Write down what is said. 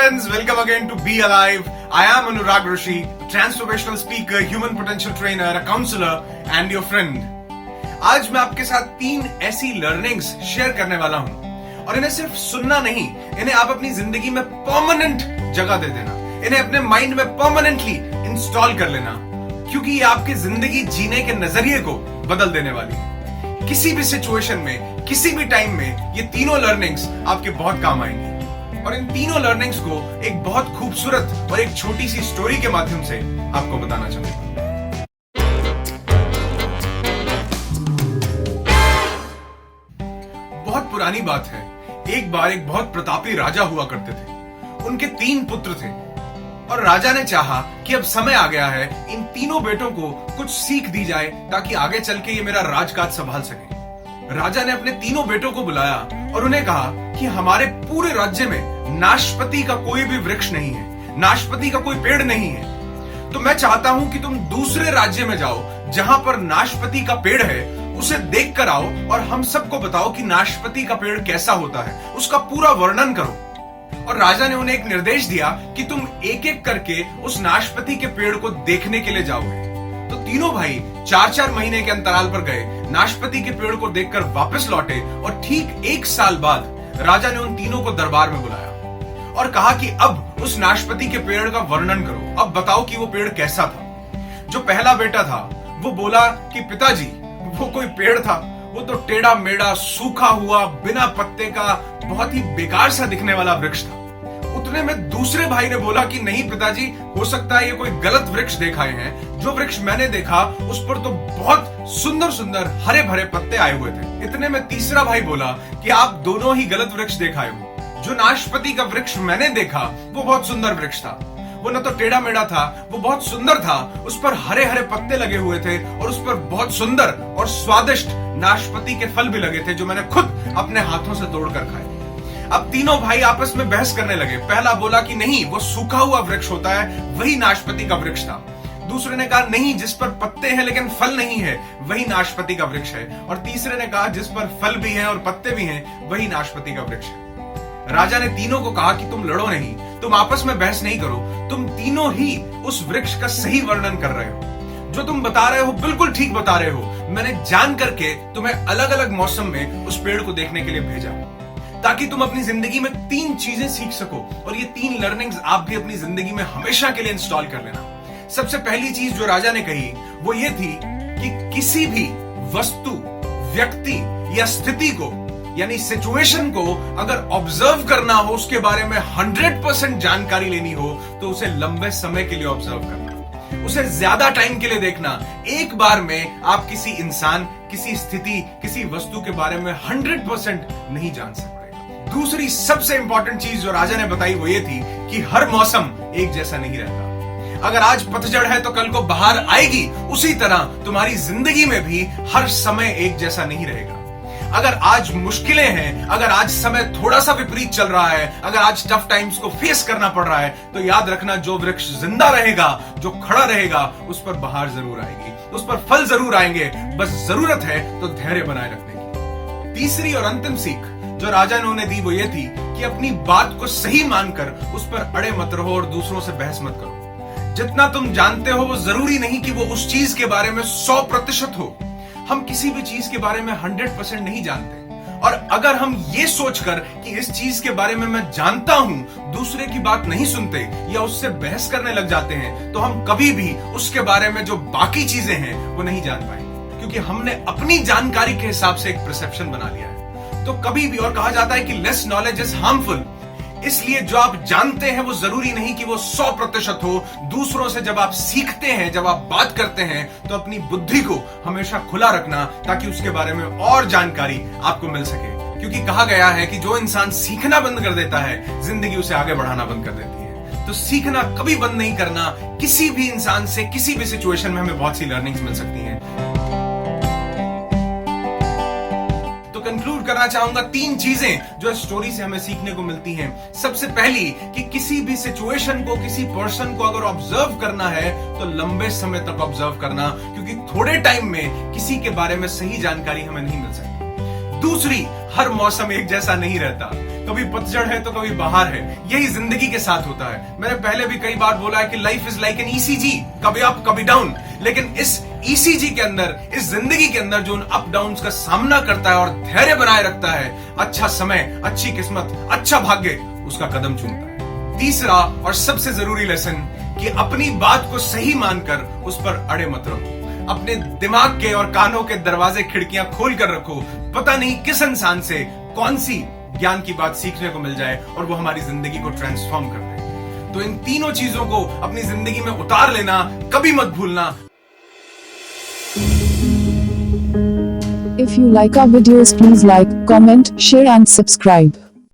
friends, welcome again to Be Alive. I am Anurag Rishi, transformational speaker, human potential trainer, a counselor and your friend. आज मैं आपके साथ 3 ऐसी learnings share करने वाला हूं और इन्हें सिर्फ सुनना नहीं, इन्हें आप अपनी जिंदगी में परमानेंट जगह दे देना, इन्हें अपने माइंड में परमानेंटली इंस्टॉल कर लेना, क्योंकि ये आपकी जिंदगी जीने के नजरिए को बदल देने वाली है। किसी भी सिचुएशन में, किसी भी टाइम में ये तीनों लर्निंग्स आपके बहुत काम आएंगी और इन तीनों लर्निंग्स को एक बहुत खूबसूरत और एक छोटी सी स्टोरी के माध्यम से आपको बताना चाहूंगा। बहुत पुरानी बात है। एक बार एक बहुत प्रतापी राजा हुआ करते थे। उनके 3 पुत्र थे और राजा ने चाहा कि अब समय आ गया है, इन तीनों बेटों को कुछ सीख दी जाए ताकि आगे चल के ये मेरा राजकाज संभाल सके। राजा ने अपने तीनों बेटों को बुलाया और उन्हें कहा कि हमारे पूरे राज्य में नाशपति का कोई भी वृक्ष नहीं है, नाशपति का कोई पेड़ नहीं है। तो मैं चाहता हूं कि तुम दूसरे राज्य में जाओ जहां पर नाशपति का पेड़ है, उसे देख कर आओ और हम सबको बताओ कि नाशपति का पेड़ कैसा होता है, उसका पूरा वर्णन करो। और राजा ने उन्हें एक निर्देश दिया कि तुम एक एक करके उस नाशपति के पेड़ को देखने के लिए जाओगे। तो तीनों भाई 4-4 महीने के अंतराल पर गए, नाशपति के पेड़ को देखकर वापस लौटे और ठीक 1 साल बाद राजा ने उन तीनों को दरबार में बुलाया और कहा कि अब उस नाशपति के पेड़ का वर्णन करो, अब बताओ कि वो पेड़ कैसा था। जो पहला बेटा था वो बोला कि पिताजी, वो कोई पेड़ था, वो तो टेढ़ा मेढ़ा, सूखा हुआ, बिना पत्ते का, बहुत ही बेकार सा दिखने वाला वृक्ष था। उतने में दूसरे भाई ने बोला कि नहीं पिताजी, हो सकता है ये कोई गलत वृक्ष देखाए हैं, जो वृक्ष मैंने देखा उस पर तो बहुत सुंदर सुंदर हरे भरे पत्ते आए हुए थे। इतने में तीसरा भाई बोला कि आप दोनों ही गलत वृक्ष देखाए हो, जो नाशपति का वृक्ष मैंने देखा वो बहुत सुंदर वृक्ष था, वो न तो टेढ़ा मेढ़ा था, वो बहुत सुंदर था, उस पर हरे हरे पत्ते लगे हुए थे और उस पर बहुत सुंदर और स्वादिष्ट नाशपति के फल भी लगे थे, जो मैंने खुद अपने हाथों से तोड़कर खाए। अब तीनों भाई आपस में बहस करने लगे। पहला बोला कि नहीं, वो सूखा हुआ वृक्ष होता है, वही नाशपति का वृक्ष था। दूसरे ने कहा नहीं, जिस पर पत्ते हैं लेकिन फल नहीं है, वही नाशपति का वृक्ष है। और तीसरे ने कहा जिस पर फल भी हैं और पत्ते भी हैं, वही नाशपति का वृक्ष है। राजा ने तीनों को कहा कि तुम लड़ो नहीं, तुम आपस में बहस नहीं करो, तुम तीनों ही उस वृक्ष का सही वर्णन कर रहे हो, जो तुम बता रहे हो बिल्कुल ठीक बता रहे हो। मैंने जान करके तुम्हें अलग अलग मौसम में उस पेड़ को देखने के लिए भेजा ताकि तुम अपनी जिंदगी में 3 चीजें सीख सको और ये 3 लर्निंग्स आप भी अपनी जिंदगी में हमेशा के लिए इंस्टॉल कर लेना। सबसे पहली चीज जो राजा ने कही वो ये थी कि किसी भी वस्तु, व्यक्ति या स्थिति को, यानी सिचुएशन को अगर ऑब्जर्व करना हो, उसके बारे में 100% जानकारी लेनी हो, तो उसे लंबे समय के लिए ऑब्जर्व करना, उसे ज्यादा टाइम के लिए देखना। एक बार में आप किसी इंसान, किसी स्थिति, किसी वस्तु के बारे में 100% नहीं जान सकते। दूसरी सबसे इंपॉर्टेंट चीज जो राजा ने बताई वो ये थी कि हर मौसम एक जैसा नहीं रहता। अगर आज पतझड़ है तो कल को बहार आएगी, उसी तरह तुम्हारी जिंदगी में भी हर समय एक जैसा नहीं रहेगा। अगर आज मुश्किलें हैं, अगर आज समय थोड़ा सा विपरीत चल रहा है, अगर आज टफ टाइम्स को फेस करना पड़ रहा है, तो याद रखना जो वृक्ष जिंदा रहेगा, जो खड़ा रहेगा, उस पर बहार जरूर आएगी, उस पर फल जरूर आएंगे, बस जरूरत है तो धैर्य बनाए रखने की। तीसरी और अंतिम सीख जो राजा ने उन्हें दी वो ये थी कि अपनी बात को सही मानकर उस पर अड़े मत रहो और दूसरों से बहस मत करो। जितना तुम जानते हो वो जरूरी नहीं कि वो उस चीज के बारे में 100% हो। हम किसी भी चीज के बारे में 100% नहीं जानते और अगर हम ये सोचकर कि इस चीज के बारे में मैं जानता हूं, दूसरे की बात नहीं सुनते या उससे बहस करने लग जाते हैं, तो हम कभी भी उसके बारे में जो बाकी चीजें हैं वो नहीं जान पाएंगे, क्योंकि हमने अपनी जानकारी के हिसाब से एक परसेप्शन बना लिया है। तो कभी भी, और कहा जाता है कि लेस नॉलेज इज हार्मफुल, इसलिए जो आप जानते हैं वो जरूरी नहीं कि वो 100% हो। दूसरों से जब आप सीखते हैं, जब आप बात करते हैं, तो अपनी बुद्धि को हमेशा खुला रखना ताकि उसके बारे में और जानकारी आपको मिल सके, क्योंकि कहा गया है कि जो इंसान सीखना बंद कर देता है, जिंदगी उसे आगे बढ़ाना बंद कर देती है। तो सीखना कभी बंद नहीं करना। किसी भी इंसान से, किसी भी सिचुएशन में हमें बहुत सी लर्निंग्स मिल सकती हैं। कंक्लूड करना चाहूंगा 3 चीजें जो स्टोरी से हमें सीखने को मिलती हैं। सबसे पहली कि किसी भी सिचुएशन को, किसी पर्सन को अगर ऑब्जर्व करना है तो लंबे समय तक ऑब्जर्व करना, क्योंकि थोड़े टाइम में किसी के बारे में सही जानकारी हमें नहीं मिल सकती। दूसरी, हर मौसम एक जैसा नहीं रहता। कभी पतझड़ है तो कभी बहार है। यही जिंदगी के साथ होता है। मैंने पहले भी कई बार बोला है कि life is like an ECG, कभी अप कभी डाउन। लेकिन इस ईसीजी के अंदर, इस जिंदगी के अंदर जो उन अप डाउन का सामना करता है और धैर्य बनाए रखता है, अच्छा समय, अच्छी किस्मत, अच्छा भाग्य उसका कदम चूमता है। तीसरा और सबसे जरूरी लेसन कि अपनी बात को सही मानकर उस पर अड़े मत रहो। अपने दिमाग के और कानों के दरवाजे खिड़कियां खोल कर रखो। पता नहीं किस इंसान से कौन सी ज्ञान की बात सीखने को मिल जाए और वो हमारी जिंदगी को ट्रांसफॉर्म कर दे। तो इन तीनों चीजों को अपनी जिंदगी में उतार लेना कभी मत भूलना। If you like our videos, please like, comment, share and subscribe.